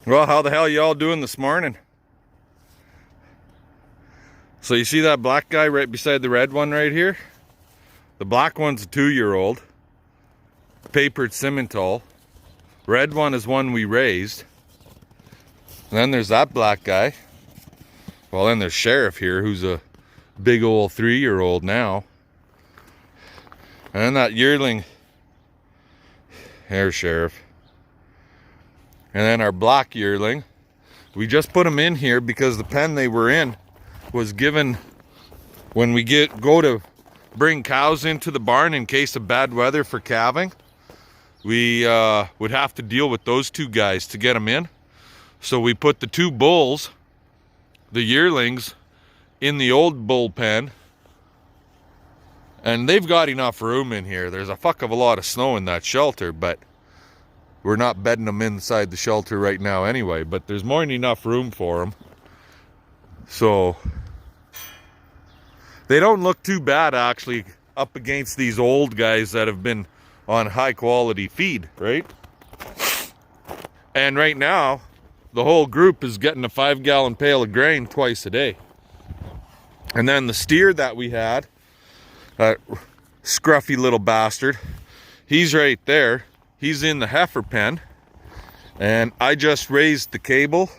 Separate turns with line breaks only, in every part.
Well, how the hell y'all doing this morning? So you see that black guy right beside the red one right here? The black one's a 2-year-old, papered Simmental. Red one is one we raised. And then there's that black guy. Well, then there's Sheriff here, who's a big old 3-year-old now. And then that yearling, there's Sheriff. And then our black yearling, we just put them in here because the pen they were in was given when we go to bring cows into the barn in case of bad weather for calving. We would have to deal with those two guys to get them in. So we put the two bulls, the yearlings, in the old bull pen. And they've got enough room in here. There's a fuck of a lot of snow in that shelter, but we're not bedding them inside the shelter right now anyway, but there's more than enough room for them. So they don't look too bad actually up against these old guys that have been on high quality feed, right? And right now, the whole group is getting a 5-gallon pail of grain twice a day. And then the steer that we had, that scruffy little bastard, he's right there. He's in the heifer pen, and I just raised the cable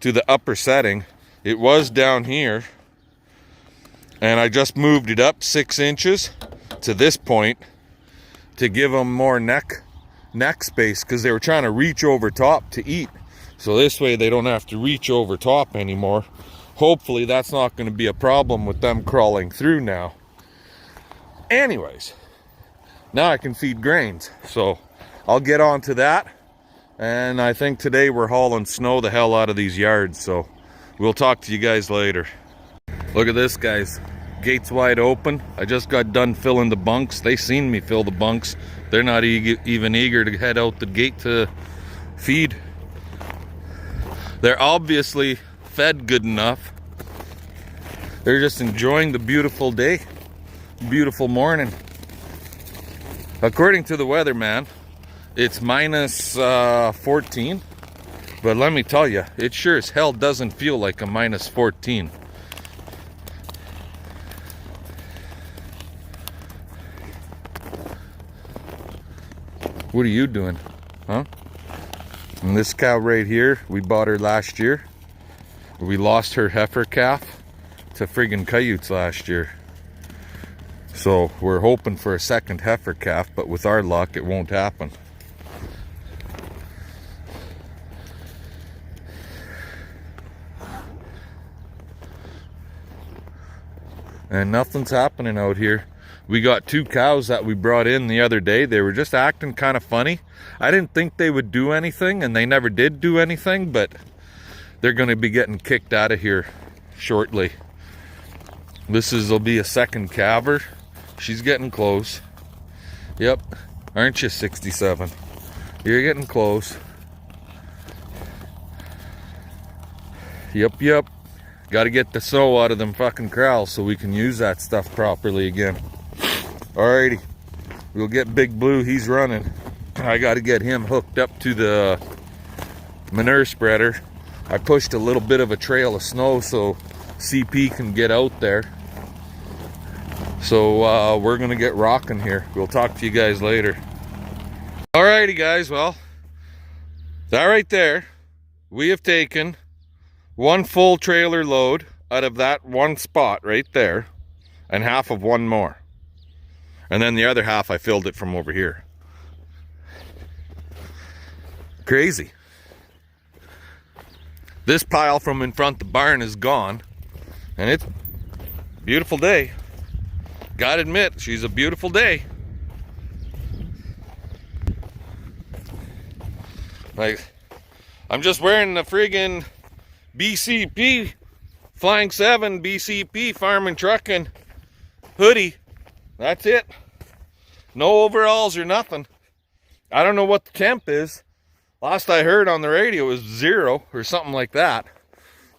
to the upper setting. It was down here, and I just moved it up 6 inches to this point to give them more neck space, because they were trying to reach over top to eat. So this way they don't have to reach over top anymore. Hopefully that's not going to be a problem with them crawling through now. Anyways, now I can feed grains, so I'll get on to that. And I think today we're hauling snow the hell out of these yards, so we'll talk to you guys later. Look at this, guys. Gates wide open. I just got done filling the bunks. They seen me fill the bunks. They're not even eager to head out the gate to feed. They're obviously fed good enough. They're just enjoying the beautiful day, beautiful morning. According to the weatherman, it's minus 14, but let me tell you, it sure as hell doesn't feel like a minus 14. What are you doing, huh? And this cow right here, we bought her last year. We lost her heifer calf to friggin' coyotes last year. So we're hoping for a second heifer calf, but with our luck, it won't happen. And nothing's happening out here. We got 2 cows that we brought in the other day. They were just acting kind of funny. I didn't think they would do anything, and they never did do anything, but they're going to be getting kicked out of here shortly. Will be a second calver. She's getting close. Yep. Aren't you, 67? You're getting close. Yep. Got to get the snow out of them fucking corrals so we can use that stuff properly again. Alrighty. We'll get Big Blue. He's running. I got to get him hooked up to the manure spreader. I pushed a little bit of a trail of snow so CP can get out there. So we're gonna get rocking here. We'll talk to you guys later. Alrighty guys, well, that right there, we have taken 1 full trailer load out of that one spot right there, and half of one more. And then the other half I filled it from over here. Crazy. This pile from in front of the barn is gone, and it's a beautiful day. Gotta admit, she's a beautiful day. Like, I'm just wearing the friggin' BCP Flying 7 BCP Farm and Trucking hoodie. That's it. No overalls or nothing. I don't know what the temp is. Last I heard on the radio was 0 or something like that.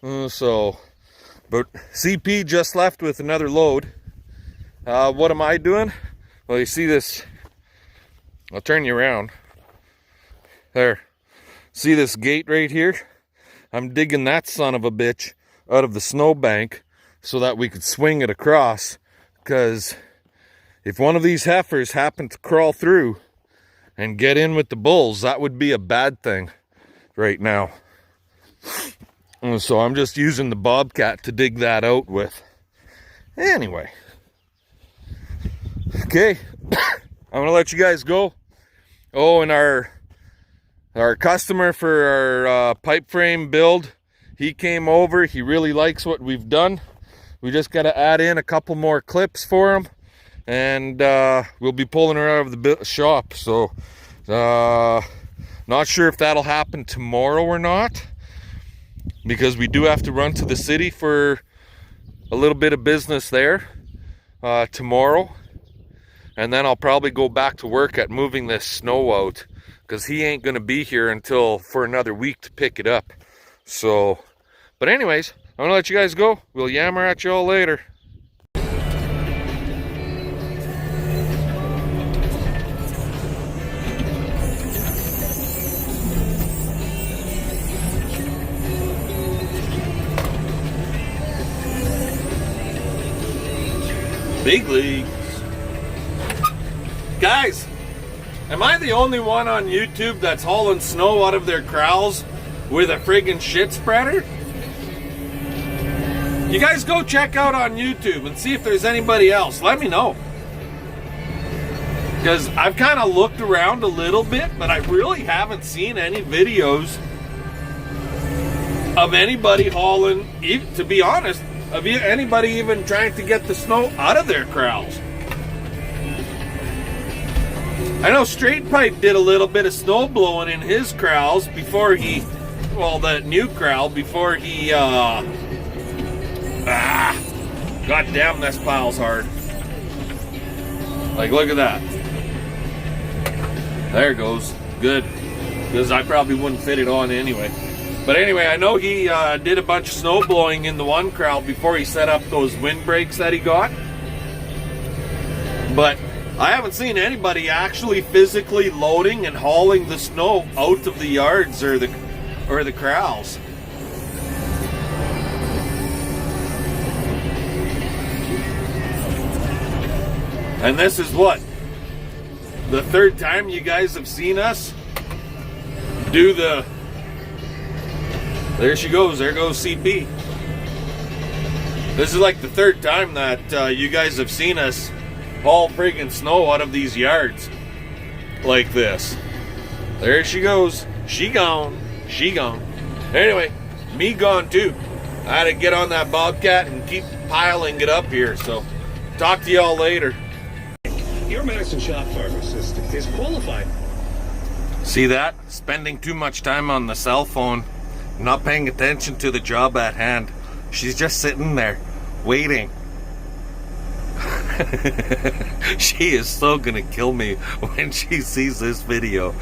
But CP just left with another load. What am I doing? Well, you see this. I'll turn you around. There. See this gate right here? I'm digging that son of a bitch out of the snowbank so that we could swing it across, because if one of these heifers happened to crawl through and get in with the bulls, that would be a bad thing right now. And so I'm just using the Bobcat to dig that out with. Anyway. Okay. I'm going to let you guys go. Oh, and our customer for our pipe frame build, he came over. He really likes what we've done. We just got to add in a couple more clips for him. And we'll be pulling her out of the shop. So, not sure if that'll happen tomorrow or not, because we do have to run to the city for a little bit of business there tomorrow. And then I'll probably go back to work at moving this snow out, because he ain't going to be here until for another week to pick it up. So, but anyways, I'm going to let you guys go. We'll yammer at you all later. Big leagues. Guys, am I the only one on YouTube that's hauling snow out of their corrals with a friggin' shit spreader? You guys go check out on YouTube and see if there's anybody else. Let me know. Because I've kind of looked around a little bit, but I really haven't seen any videos of anybody hauling, to be honest, of anybody even trying to get the snow out of their corrals. I know Straight Pipe did a little bit of snow blowing in his corrals before he, well, that new corral, before he, god damn, this pile's hard. Like, look at that. There it goes. Good. Because I probably wouldn't fit it on anyway. But anyway, I know he did a bunch of snow blowing in the one corral before he set up those windbreaks that he got. But I haven't seen anybody actually physically loading and hauling the snow out of the yards or the corrals. And this is what? The third time you guys have seen us do the... There she goes. There goes CP. This is like the third time that you guys have seen us haul friggin' snow out of these yards like this. There she goes. She gone. She gone. Anyway, me gone too. I had to get on that Bobcat and keep piling it up here. So, talk to y'all later.
Your medicine shop pharmacist is qualified.
See that? Spending too much time on the cell phone, not paying attention to the job at hand. She's just sitting there, waiting. She is so gonna kill me when she sees this video.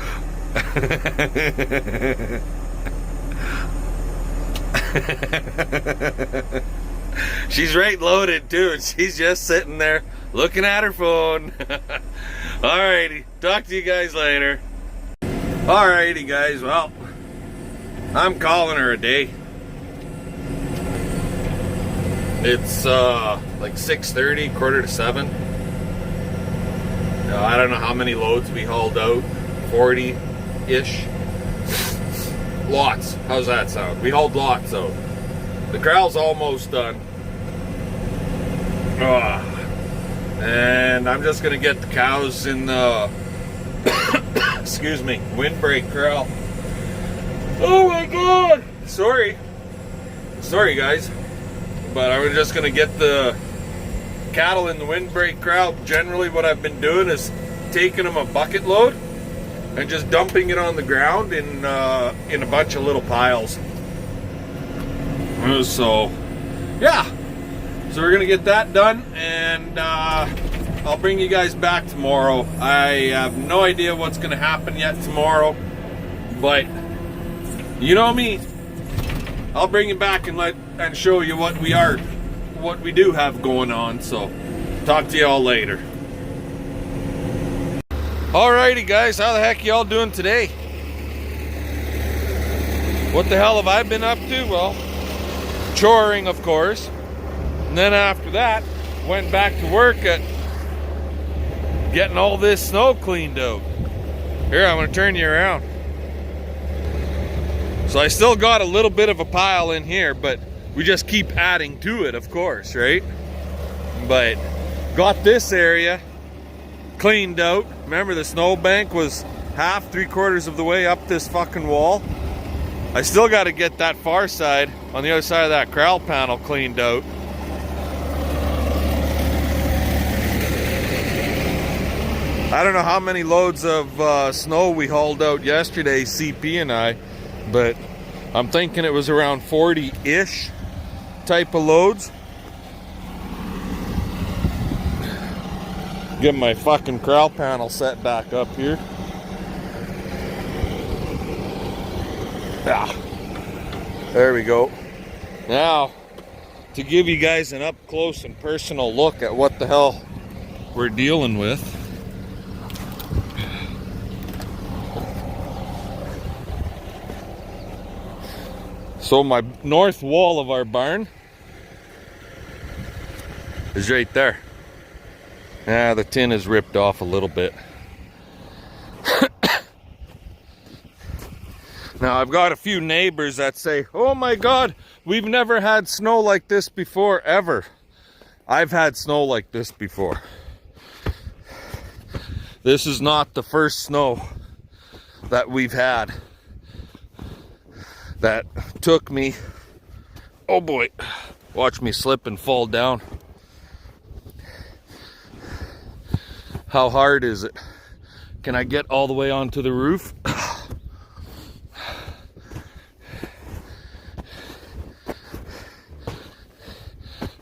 She's right loaded too, and she's just sitting there looking at her phone. Alrighty, talk to you guys later. Alrighty guys, well, I'm calling her a day. It's like 6:30, 6:45. I don't know how many loads we hauled out. 40-ish. Lots. How's that sound? We hauled lots out. The corral's almost done. And I'm just gonna get the cows in the excuse me, windbreak corral. Oh my god! Sorry guys, but I'm just gonna get the cattle in the windbreak corral. Generally what I've been doing is taking them a bucket load and just dumping it on the ground in a bunch of little piles. So yeah, so we're gonna get that done, and I'll bring you guys back tomorrow. I have no idea what's gonna happen yet tomorrow, but you know me, I'll bring you back and show you what we do have going on. So talk to y'all later. Alrighty guys, how the heck y'all doing today? What the hell have I been up to? Well, choring, of course. And then after that, went back to work at getting all this snow cleaned out. Here, I'm gonna turn you around. So I still got a little bit of a pile in here, but we just keep adding to it, of course, right? But got this area cleaned out. Remember, the snow bank was half, 3/4 of the way up this fucking wall. I still got to get that far side on the other side of that corral panel cleaned out. I don't know how many loads of snow we hauled out yesterday, CP and I, but I'm thinking it was around 40-ish type of loads. Get my fucking corral panel set back up here. Ah, there we go. Now, to give you guys an up close and personal look at what the hell we're dealing with. So my north wall of our barn is right there. Yeah, the tin is ripped off a little bit. Now, I've got a few neighbors that say, oh my God, we've never had snow like this before, ever. I've had snow like this before. This is not the first snow that we've had that took me, oh boy, watch me slip and fall down. How hard is it? Can I get all the way onto the roof?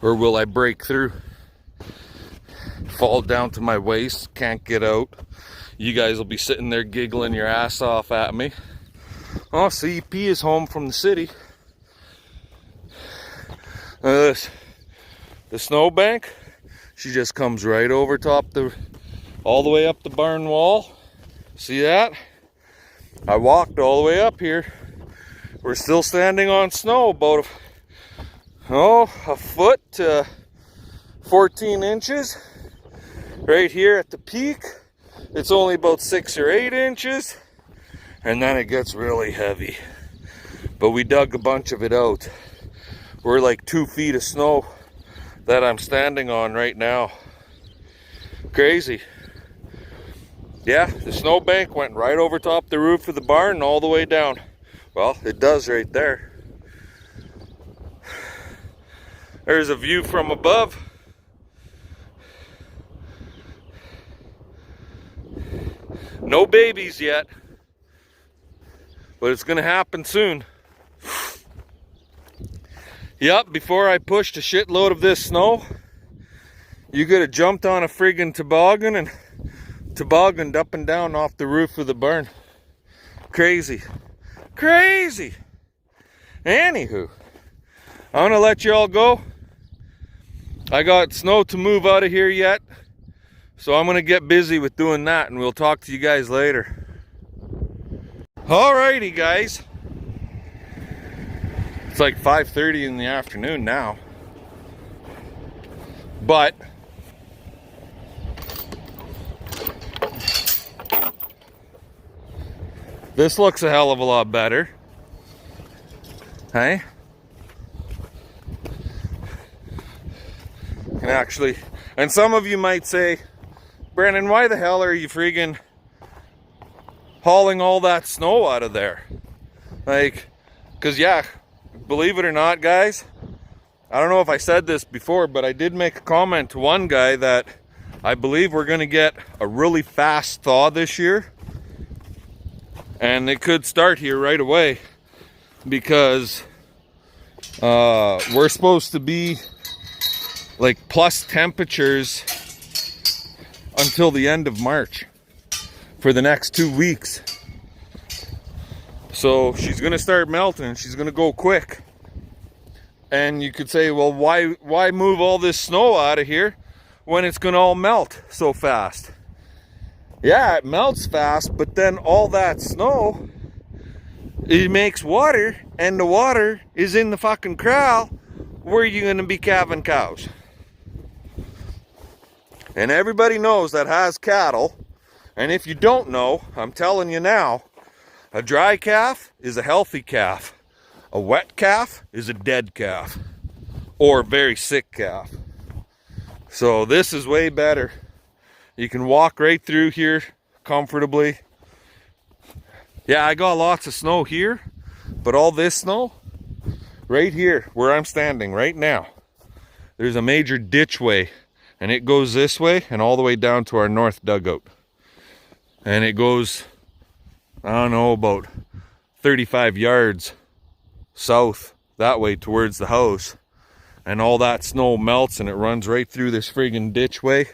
Or will I break through? Fall down to my waist, can't get out. You guys will be sitting there giggling your ass off at me. Oh, CP is home from the city. The snowbank, she just comes right over top all the way up the barn wall. See that? I walked all the way up here. We're still standing on snow, about a foot to 14 inches. Right here at the peak, it's only about 6 or 8 inches. And then it gets really heavy. But we dug a bunch of it out. We're like 2 feet of snow that I'm standing on right now. Crazy. Yeah, the snowbank went right over top the roof of the barn and all the way down. Well, it does right there. There's a view from above. No babies yet, but it's gonna happen soon. Yep, before I pushed a shitload of this snow, you could have jumped on a friggin' toboggan and tobogganed up and down off the roof of the barn. Crazy. Crazy. Anywho, I'm gonna let you all go. I got snow to move out of here yet, so I'm gonna get busy with doing that, and we'll talk to you guys later. Alrighty, guys. It's like 5:30 in the afternoon now, but this looks a hell of a lot better. Hey? And actually, and some of you might say, Brandon, why the hell are you friggin' hauling all that snow out of there? Like, cause yeah, believe it or not, guys, I don't know if I said this before, but I did make a comment to one guy that I believe we're gonna get a really fast thaw this year. And it could start here right away, because we're supposed to be like plus temperatures until the end of March for the next 2 weeks. So she's gonna start melting and she's gonna go quick. And you could say, well, why move all this snow out of here when it's gonna all melt so fast? Yeah, it melts fast, but then all that snow it makes water, and the water is in the fucking corral, where are you gonna be calving cows? And everybody knows that has cattle, and if you don't know, I'm telling you now, a dry calf is a healthy calf. A wet calf is a dead calf, or a very sick calf. So this is way better. You can walk right through here comfortably. Yeah, I got lots of snow here, but all this snow right here where I'm standing right now, there's a major ditchway, and it goes this way and all the way down to our north dugout. And it goes, I don't know, about 35 yards south that way towards the house. And all that snow melts and it runs right through this friggin' ditchway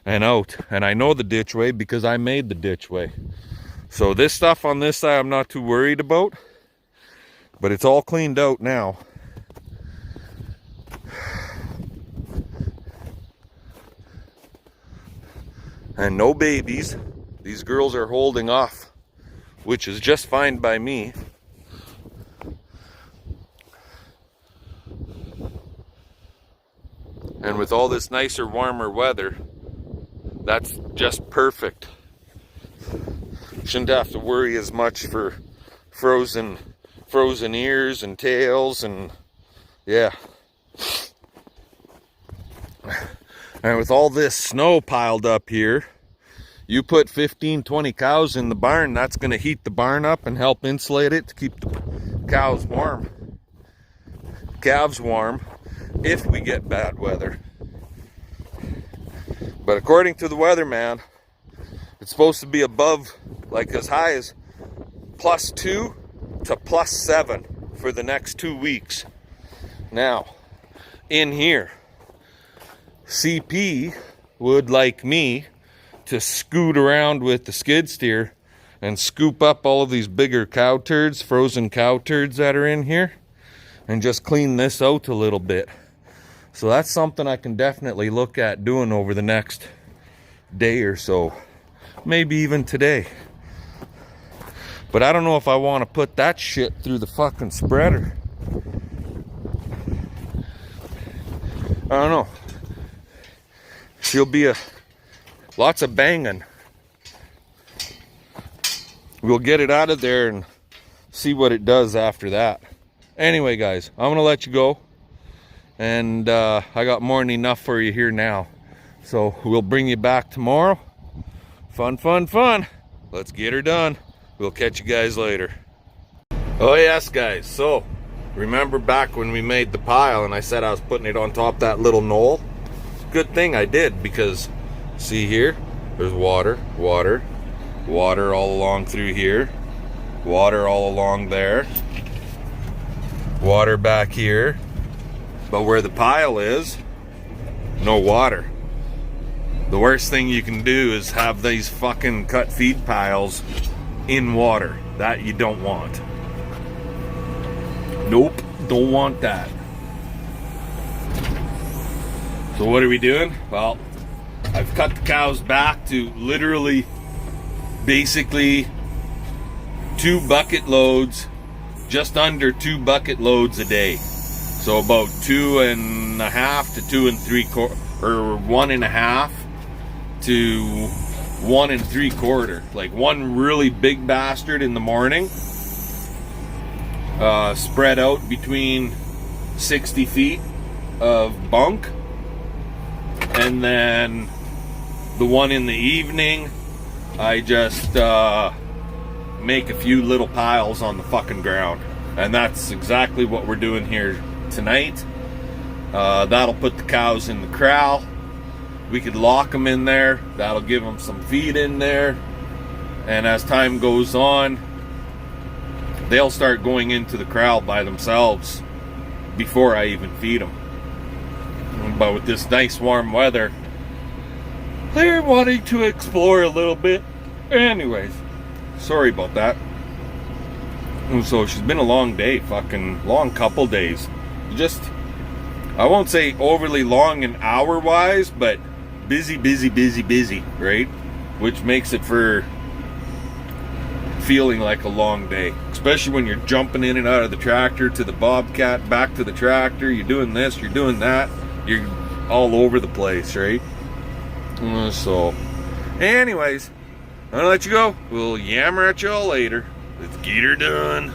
and out. And I know the ditchway because I made the ditchway. So this stuff on this side I'm not too worried about, but it's all cleaned out now. And no babies. These girls are holding off, which is just fine by me. And with all this nicer, warmer weather, that's just perfect. Shouldn't have to worry as much for frozen ears and tails, and yeah. And with all this snow piled up here, you put 15-20 cows in the barn, that's going to heat the barn up and help insulate it to keep the calves warm. Calves warm if we get bad weather. But according to the weatherman, it's supposed to be above, like as high as +2 to +7 for the next 2 weeks. Now, in here, CP would like me to scoot around with the skid steer and scoop up all of these bigger cow turds, frozen cow turds that are in here, and just clean this out a little bit. So that's something I can definitely look at doing over the next day or so. Maybe even today. But I don't know if I want to put that shit through the fucking spreader. I don't know. She'll be lots of banging. We'll get it out of there and see what it does after that. Anyway, guys, I'm going to let you go. And I got more than enough for you here now. So we'll bring you back tomorrow. Fun, fun, fun. Let's get her done. We'll catch you guys later. Oh yes, guys. So remember back when we made the pile and I said I was putting it on top of that little knoll? Good thing I did, because see here, there's water, water, water all along through here, water all along there, water back here. But where the pile is, no water. The worst thing you can do is have these fucking cut feed piles in water. That you don't want. Nope, don't want that. So what are we doing? Well, I've cut the cows back to literally, basically 2 bucket loads, just under 2 bucket loads a day. So about 2.5 to 2 3/4, or 1.5 to 1 3/4. Like one really big bastard in the morning, spread out between 60 feet of bunk, and then the one in the evening, I just make a few little piles on the fucking ground. And that's exactly what we're doing here tonight. That'll put the cows in the corral. We could lock them in there. That'll give them some feed in there. And as time goes on, they'll start going into the corral by themselves before I even feed them. But with this nice warm weather, they're wanting to explore a little bit. Anyways, sorry about that. And so she's been a long day, fucking long couple days. Just, I won't say overly long in hour wise, but busy, right? Which makes it for feeling like a long day, especially when you're jumping in and out of the tractor to the Bobcat, back to the tractor, you're doing this, you're doing that, you're all over the place, right? So, anyways, I'm gonna let you go. We'll yammer at you all later. Let's get her done.